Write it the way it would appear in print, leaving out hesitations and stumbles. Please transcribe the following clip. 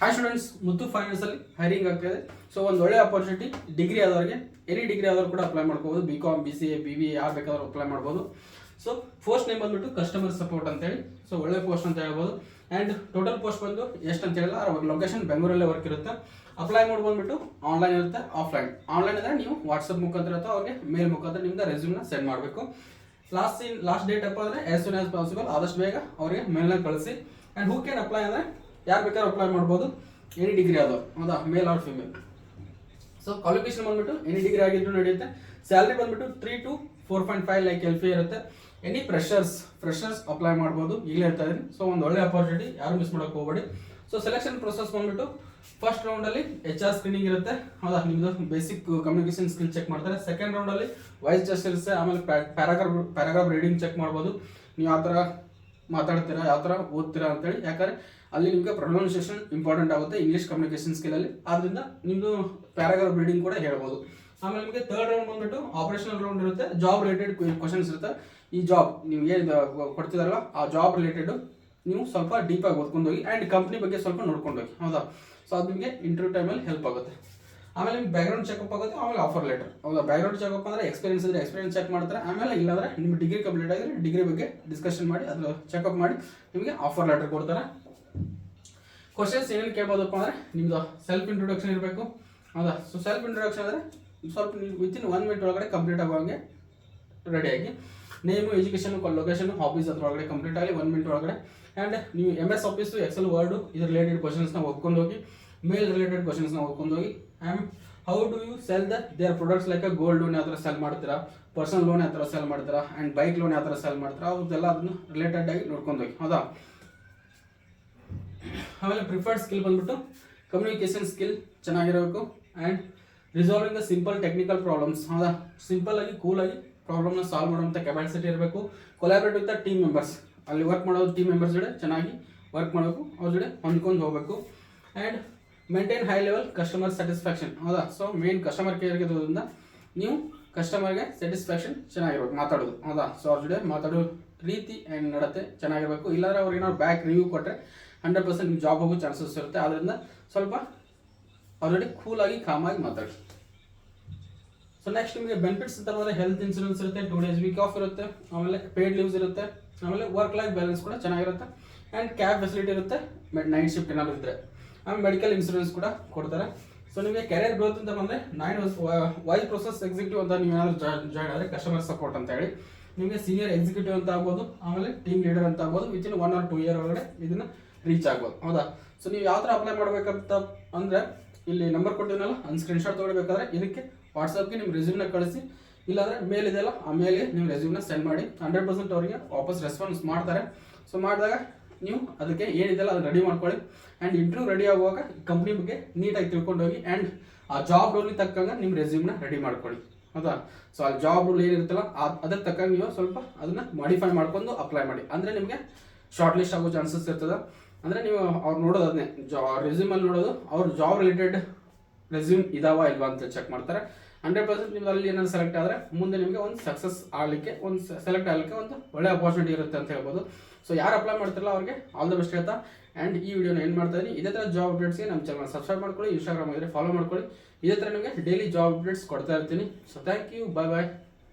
Hi students, ಮುತ್ತು finance ಅಲ್ಲಿ hiring ಆಗ್ತಿದೆ. So ಒಂದು ಒಳ್ಳೆ ಅಪರ್ಚುನಿಟಿ ಡಿಗ್ರಿ ಆದವರಿಗೆ, ಎನಿ ಡಿಗ್ರಿ ಆದವರು ಕೂಡ ಅಪ್ಲೈ ಮಾಡ್ಕೋಬಹುದು. BCom, BCA, BBA ಯಾರು ಬೇಕಾದ್ರೂ ಅಪ್ಲೈ ಮಾಡ್ಬೋದು. ಸೊ ಪೋಸ್ಟ್ ನೇಮ್ ಬಂದ್ಬಿಟ್ಟು ಕಸ್ಟಮರ್ ಸಪೋರ್ಟ್ ಅಂತೇಳಿ. ಸೊ ಒಳ್ಳೆ ಪೋಸ್ಟ್ ಅಂತ ಹೇಳ್ಬೋದು. ಆ್ಯಂಡ್ ಟೋಟಲ್ ಪೋಸ್ಟ್ ಬಂದು ಎಷ್ಟು ಅಂತ ಹೇಳಿಲ್ಲ, ಲೊಕೇಶನ್ ಬೆಂಗಳೂರಲ್ಲೇ ವರ್ಕ್ ಇರುತ್ತೆ. ಅಪ್ಲೈ ಮಾಡಿ ಬಂದ್ಬಿಟ್ಟು ಆನ್ಲೈನ್ ಇರುತ್ತೆ, ಆಫ್ಲೈನ್. ಆನ್ಲೈನ್ ಅಂದರೆ ನೀವು ವಾಟ್ಸಪ್ ಮುಖಾಂತರ ಅಥವಾ ಅವ್ರಿಗೆ ಮೇಲ್ ಮುಖಾಂತರ ನಿಮ್ದು ರೆಸ್ಯೂಮ್ನ ಸೆಂಡ್ ಮಾಡಬೇಕು. ಲಾಸ್ಟ್ ಡೇಟ್ ಅಪ್ಪ ಅಂದರೆ ಆಸ್ ಸೂನ್ ಆಸ್ ಪಾಸಿಬಲ್, ಆದಷ್ಟು ಬೇಗ ಅವರಿಗೆ ಮೇಲ್ನ ಕಳಿಸಿ. ಆ್ಯಂಡ್ ಹೂ ಕ್ಯಾನ್ ಅಪ್ಲೈ ಅಂದರೆ ಯಾರು ಬೇಕಾದ್ರೂ ಅಪ್ಲೈ ಮಾಡ್ಬೋದು, ಎನಿ ಡಿಗ್ರಿ ಆದವರು, ಹೌದಾ, male or female. So qualification ಬಂದ್ಬಿಟ್ಟು ಎನಿ ಡಿಗ್ರಿ ಆಗಿದ್ರು ನಡೆಯುತ್ತೆ. ಸ್ಯಾಲ್ರಿ ಬಂದ್ಬಿಟ್ಟು 3 to 4.5 ಲೈಕ್ LPA ಇರುತ್ತೆ. ಎನಿ ಫ್ರೆಶರ್ಸ್ ಅಪ್ಲೈ ಮಾಡ್ಬೋದು, ಈಗಲೇ ಹೇಳ್ತಾ ಇದ್ದೀನಿ. ಸೊ ಒಂದು ಒಳ್ಳೆ ಅಪರ್ಚುನಿಟಿ, ಯಾರು ಮಿಸ್ ಮಾಡೋಕೆ ಹೋಗಬೇಡಿ. ಸೊ ಸೆಲೆಕ್ಷನ್ ಪ್ರೊಸೆಸ್ ಬಂದ್ಬಿಟ್ಟು ಫಸ್ಟ್ ರೌಂಡಲ್ಲಿ HR ಸ್ಕ್ರೀನಿಂಗ್ ಇರುತ್ತೆ, ಹೌದಾ, ನಿಮ್ಮದು ಬೇಸಿಕ್ ಕಮ್ಯುನಿಕೇಶನ್ ಸ್ಕಿಲ್ ಚೆಕ್ ಮಾಡ್ತಾರೆ. ಸೆಕೆಂಡ್ ರೌಂಡಲ್ಲಿ ವಾಯ್ಸ್ ಟೆಸ್ಟ್ ಇರುತ್ತೆ. ಆಮೇಲೆ ಪ್ಯಾರಾಗ್ರಾಫ್ ರೀಡಿಂಗ್ ಚೆಕ್ ಮಾಡ್ಬೋದು, ನೀವು ಯಾವ ಥರ ಮಾತಾಡ್ತೀರಾ, ಯಾವ ಥರ ಓದ್ತೀರಾ ಅಂತೇಳಿ. ಯಾಕಂದರೆ ಅಲ್ಲಿ ನಿಮಗೆ ಪ್ರೊನೌನ್ಸಿಯೇಷನ್ ಇಂಪಾರ್ಟೆಂಟ್ ಆಗುತ್ತೆ ಇಂಗ್ಲೀಷ್ ಕಮ್ಯುನಿಕೇಶನ್ ಸ್ಕಿಲಲ್ಲಿ. ಆದ್ದರಿಂದ ನಿಮ್ಮದು ಪ್ಯಾರಾಗ್ರಾಫ್ ರೀಡಿಂಗ್ ಕೂಡ ಹೇಳ್ಬೋದು. ಆಮೇಲೆ ನಿಮಗೆ ಥರ್ಡ್ ರೌಂಡ್ ಬಂದ್ಬಿಟ್ಟು ಆಪರೇಷನಲ್ ರೌಂಡ್ ಇರುತ್ತೆ. ಜಾಬ್ ರಿಲೇಟೆಡ್ ಕ್ವಶನ್ಸ್ ಇರುತ್ತೆ. ಈ ಜಾಬ್ ನೀವು ಏನು ಕೊಡ್ತಿದಾರಲ್ಲ ಆ ಜಾಬ್ ರಿಲೇಟೆಡ್ ನೀವು ಸ್ವಲ್ಪ ಡೀಪಾಗಿ ಓದ್ಕೊಂಡೋಗಿ ಆ್ಯಂಡ್ ಕಂಪ್ನಿ ಬಗ್ಗೆ ಸ್ವಲ್ಪ ನೋಡ್ಕೊಂಡೋಗಿ, ಹೌದಾ. ಸೊ ಅದು ನಿಮಗೆ ಇಂಟರ್ವ್ಯೂ ಟೈಮಲ್ಲಿ ಹೆಲ್ಪ್ ಆಗುತ್ತೆ. ಆಮೇಲೆ ನಿಮ್ಗೆ ಬ್ಯಾಕ್ಗ್ರೌಂಡ್ ಚೆಕಪ್ ಆಗುತ್ತೆ. ಆಮೇಲೆ ಆಫರ್ ಲೆಟರ್, ಹೌದಾ. ಬ್ಯಾಕ್ಗ್ರೌಂಡ್ ಚೆಕಪ್ ಅಂದರೆ ಎಕ್ಸ್ಪೀರಿಯನ್ಸ್ ಇದ್ದರೆ ಎಕ್ಸ್ಪೀರಿಯನ್ಸ್ ಚೆಕ್ ಮಾಡ್ತಾರೆ. ಆಮೇಲೆ ಇಲ್ಲಾಂದರೆ ನಿಮ್ಮ ಡಿಗ್ರಿ ಕಂಪ್ಲೀಟ್ ಆಗಿದ್ರೆ ಡಿಗ್ರಿ ಬಗ್ಗೆ ಡಿಸ್ಕಷನ್ ಮಾಡಿ ಅದು ಚೆಕಪ್ ಮಾಡಿ ನಿಮಗೆ ಆಫರ್ ಲೆಟರ್ ಕೊಡ್ತಾರೆ. ಕ್ವಶನ್ಸ್ ಏನೇನು ಕೇಳ್ಬೋದಪ್ಪ ಅಂದರೆ ನಿಮ್ಮದು ಸೆಲ್ಫ್ ಇಂಟ್ರೊಡಕ್ಷನ್ ಇರಬೇಕು, ಹೌದಾ. ಸೊ ಸೆಲ್ಫ್ ಇಂಟ್ರೊಡಕ್ಷನ್ ಅಂದರೆ ಸ್ವಲ್ಪ ನೀವು ವಿತಿನ್ 1 minute ಒಳಗಡೆ ಕಂಪ್ಲೀಟ್ ಆಗುವಂಗೆ ರೆಡಿಯಾಗಿ. ನೇಮು, ಎಜುಕೇಷನ್, ಲೊಕೇಶನ್, ಹಾಬೀಸ್ ಅದ್ರೊಳಗಡೆ ಕಂಪ್ಲೀಟ್ ಆಗಿ 1 minute ಒಳಗಡೆ. ಆ್ಯಂಡ್ ನೀವು MS ಆಫೀಸು, ಎಕ್ಸೆಲ್, ವರ್ಡು ಇದ್ರ ರಿಲೇಟೆಡ್ ಕ್ವಶನ್ಸ್ನ ಓದ್ಕೊಂಡು ಹೋಗಿ. ಮೇಲ್ ರಿಲೇಟೆಡ್ ಕ್ವಶನ್ಸ್ನ ಓದ್ಕೊಂಡು ಹೋಗಿ. And how do you sell their products like gold loan ಯಾವ ಥರ ಸೆಲ್ ಮಾಡ್ತೀರಾ, ಪರ್ಸನಲ್ ಲೋನ್ ಯಾವ ಥರ ಸೆಲ್ ಮಾಡ್ತೀರಾ, ಆ್ಯಂಡ್ ಬೈಕ್ ಲೋನ್ ಯಾವ ಥರ ಸೆಲ್ ಮಾಡ್ತೀರಾ, ಅವ್ರದ್ದೆಲ್ಲ ಅದನ್ನು ರಿಲೇಟೆಡ್ ಆಗಿ ನೋಡ್ಕೊಂಡು ಹೋಗಿ, ಹೌದಾ. ಆಮೇಲೆ ಪ್ರಿಫರ್ಡ್ ಸ್ಕಿಲ್ ಬಂದ್ಬಿಟ್ಟು ಕಮ್ಯುನಿಕೇಷನ್ ಸ್ಕಿಲ್ ಚೆನ್ನಾಗಿರಬೇಕು. And resolving the simple technical problems, ಹೌದಾ. ಸಿಂಪಲ್ ಆಗಿ ಕೂಲಾಗಿ ಪ್ರಾಬ್ಲಮ್ನ ಸಾಲ್ವ್ ಮಾಡುವಂಥ ಕೆಪಾಸಿಟಿ ಇರಬೇಕು. Collaborate with the team members, ಅಲ್ಲಿ ವರ್ಕ್ ಮಾಡೋದು ಟೀಮ್ ಮೆಂಬರ್ಸ್ ಜೊತೆ ಚೆನ್ನಾಗಿ ವರ್ಕ್ ಮಾಡಬೇಕು, ಅವ್ರ ಜೊತೆ ಹೊಂದ್ಕೊಂಡು ಹೋಗಬೇಕು. And maintain high level customer satisfaction, ಹೌದಾ. ಸೊ ಮೇನ್ ಕಸ್ಟಮರ್ ಕೇರ್ಗೆ ಇರೋದ್ರಿಂದ ನೀವು ಕಸ್ಟಮರ್ಗೆ ಸ್ಯಾಟಿಸ್ಫ್ಯಾಕ್ಷನ್ ಚೆನ್ನಾಗಿರ್ಬೇಕು ಮಾತಾಡೋದು, ಹೌದಾ. ಸೊ ಅವ್ರ ಜೊತೆ ಮಾತಾಡೋ ರೀತಿ ಆ್ಯಂಡ್ ನಡತೆ ಚೆನ್ನಾಗಿರಬೇಕು. ಇಲ್ಲಾಂದರೆ ಅವ್ರಿಗೆ ಏನಾದ್ರು ಬ್ಯಾಕ್ ರಿವ್ಯೂ ಕೊಟ್ಟರೆ 100% ನಿಮ್ಮ ಜಾಬ್ ಹೋಗೋ ಚಾನ್ಸಸ್ ಇರುತ್ತೆ. ಆದ್ದರಿಂದ ಸ್ವಲ್ಪ ಅವ್ರ ಜೊತೆ ಕೂಲಾಗಿ ಕಾಮಾಗಿ ಮಾತಾಡಿ. ಸೊ ನೆಕ್ಸ್ಟ್ ನಿಮಗೆ ಬೆನಿಫಿಟ್ಸ್ ಅಂತ ಬಂದರೆ ಹೆಲ್ತ್ ಇನ್ಶೂರೆನ್ಸ್ ಇರುತ್ತೆ, 2 days ವೀಕ್ ಆಫ್ ಇರುತ್ತೆ, ಆಮೇಲೆ ಪೇಯ್ಡ್ ಲೀವ್ಸ್ ಇರುತ್ತೆ, ಆಮೇಲೆ ವರ್ಕ್ ಲೈಫ್ ಬ್ಯಾಲೆನ್ಸ್ ಕೂಡ ಚೆನ್ನಾಗಿರುತ್ತೆ. ಆ್ಯಂಡ್ ಕ್ಯಾಬ್ ಫೆಸಿಲಿಟಿ ಇರುತ್ತೆ ನೈಟ್ ಶಿಫ್ಟ್ ಏನಾದ್ರು ಇದ್ದರೆ. ಆಮೇಲೆ ಮೆಡಿಕಲ್ ಇನ್ಶೂರೆನ್ಸ್ ಕೂಡ ಕೊಡ್ತಾರೆ. ಸೊ ನಿಮಗೆ ಕೆರಿಯರ್ ಗ್ರೋತ್ ಅಂತ ಬಂದರೆ 9 ವಾಯ್ಸ್ ಪ್ರೊಸೆಸ್ ಎಕ್ಸಿಕ್ಯೂಟಿವ್ ಅಂತ ನೀವು ಏನಾದರೂ ಜಾಯ್ನ್ ಆದರೆ ಕಸ್ಟಮರ್ ಸಪೋರ್ಟ್ ಅಂತ ಹೇಳಿ ನಿಮಗೆ ಸೀನಿಯರ್ ಎಕ್ಸಿಕ್ಯೂಟಿವ್ ಅಂತ ಆಗ್ಬೋದು, ಆಮೇಲೆ ಟೀಮ್ ಲೀಡರ್ ಅಂತ ಆಗ್ಬೋದು. ವಿತಿನ್ 1 or 2 year ಒಳಗಡೆ ಇದನ್ನು ರೀಚ್ ಆಗ್ಬೋದು, ಹೌದಾ. ಸೊ ನೀವು ಯಾವ ಥರ ಅಪ್ಲೈ ಮಾಡಬೇಕಂತ ಅಂದರೆ ಇಲ್ಲಿ ನಂಬರ್ ಕೊಟ್ಟಿದ್ದೀನಲ್ಲ, ಒಂದು ಸ್ಕ್ರೀನ್ಶಾಟ್ ತೊಗೊಳ್ಬೇಕಾದ್ರೆ ಇದಕ್ಕೆ ವಾಟ್ಸಪ್ಗೆ ನಿಮ್ಮ ರೆಸ್ಯೂಮ್ನ ಕಳಿಸಿ. ಇಲ್ಲಾಂದರೆ ಮೇಲ್ ಇದೆಯಲ್ಲ ಆ ಮೇಲ್ಗೆ ನೀವು ರೆಸ್ಯೂಮ್ನ ಸೆಂಡ್ ಮಾಡಿ. 100% ಅವರಿಗೆ ವಾಪಸ್ ರೆಸ್ಪಾನ್ಸ್ ಮಾಡ್ತಾರೆ. ಸೊ ಮಾಡಿದಾಗ ನೀವು ಅದಕ್ಕೆ ಏನಿದೆಯಲ್ಲ ಅದನ್ನು ರೆಡಿ ಮಾಡ್ಕೊಳ್ಳಿ. ಆ್ಯಂಡ್ ಇಂಟರ್ವ್ಯೂ ರೆಡಿ ಆಗುವಾಗ ಕಂಪ್ನಿ ಬಗ್ಗೆ ನೀಟಾಗಿ ತಿಳ್ಕೊಂಡು ಹೋಗಿ. ಆ್ಯಂಡ್ ಆ ಜಾಬ್ ರೋಲಿಗೆ ತಕ್ಕಂಗೆ ನಿಮ್ಮ ರೆಸ್ಯೂಮ್ನ ರೆಡಿ ಮಾಡ್ಕೊಳ್ಳಿ, ಹೌದಾ. ಸೊ ಆ ಜಾಬ್ ರೋಲ್ ಏನಿರುತ್ತಲ್ಲ ಅದಕ್ಕೆ ತಕ್ಕಂಗೆ ನೀವು ಸ್ವಲ್ಪ ಅದನ್ನು ಮಾಡಿಫೈ ಮಾಡ್ಕೊಂಡು ಅಪ್ಲೈ ಮಾಡಿ. ಅಂದರೆ ನಿಮಗೆ ಶಾರ್ಟ್ ಲಿಸ್ಟ್ ಆಗೋ ಚಾನ್ಸಸ್ ಇರ್ತದೆ. ಅಂದರೆ ನೀವು ಅವ್ರು ನೋಡೋದು ಅದನ್ನೇ ರೆಸ್ಯೂಮಲ್ಲಿ ನೋಡೋದು, ಅವ್ರ ಜಾಬ್ ರಿಲೇಟೆಡ್ ರೆಸ್ಯೂಮ್ ಇದಾವ ಇಲ್ವಾ ಅಂತ ಚೆಕ್ ಮಾಡ್ತಾರೆ. 100% ನೀವು ಅಲ್ಲಿ ಏನಾದ್ರು ಸೆಲೆಕ್ಟ್ ಆದರೆ ಮುಂದೆ ನಿಮಗೆ ಒಂದು ಸಕ್ಸಸ್ ಆಗಲಿಕ್ಕೆ, ಒಂದು ಸೆಲೆಕ್ಟ್ ಆಗಲಿಕ್ಕೆ ಒಂದು ಒಳ್ಳೆ ಅಪರ್ಚುನಿಟಿ ಇರುತ್ತೆ ಅಂತ ಹೇಳ್ಬೋದು. ಸೊ ಯಾರು ಅಪ್ಲೈ ಮಾಡ್ತಿರಲ್ಲ ಅವ್ರಿಗೆ ಆಲ್ ದ ಬೆಸ್ಟ್ ಹೇಳ್ತಾ. ಆ್ಯಂಡ್ ಈ ವಿಡಿಯೋನ ಏನು ಮಾಡ್ತಾ ಇದ್ದೀನಿ, ಇದೇ ಥರ ಜಾಬ್ ಅಪ್ಡೇಟ್ಸ್ಗೆ ನಮ್ಮ ಚಾನಲ್ ಸಬ್ಸ್ಕ್ರೈಬ್ ಮಾಡ್ಕೊಳ್ಳಿ, ಇನ್ಸ್ಟಾಗ್ರಾಮ್ ಇದ್ದರೆ ಫಾಲೋ ಮಾಡ್ಕೊಳ್ಳಿ. ಇದೇ ಥರ ನಿಮಗೆ ಡೈಲಿ ಜಾಬ್ ಅಪ್ಡೇಟ್ಸ್ ಕೊಡ್ತಾ ಇರ್ತೀನಿ. So thank you, bye bye.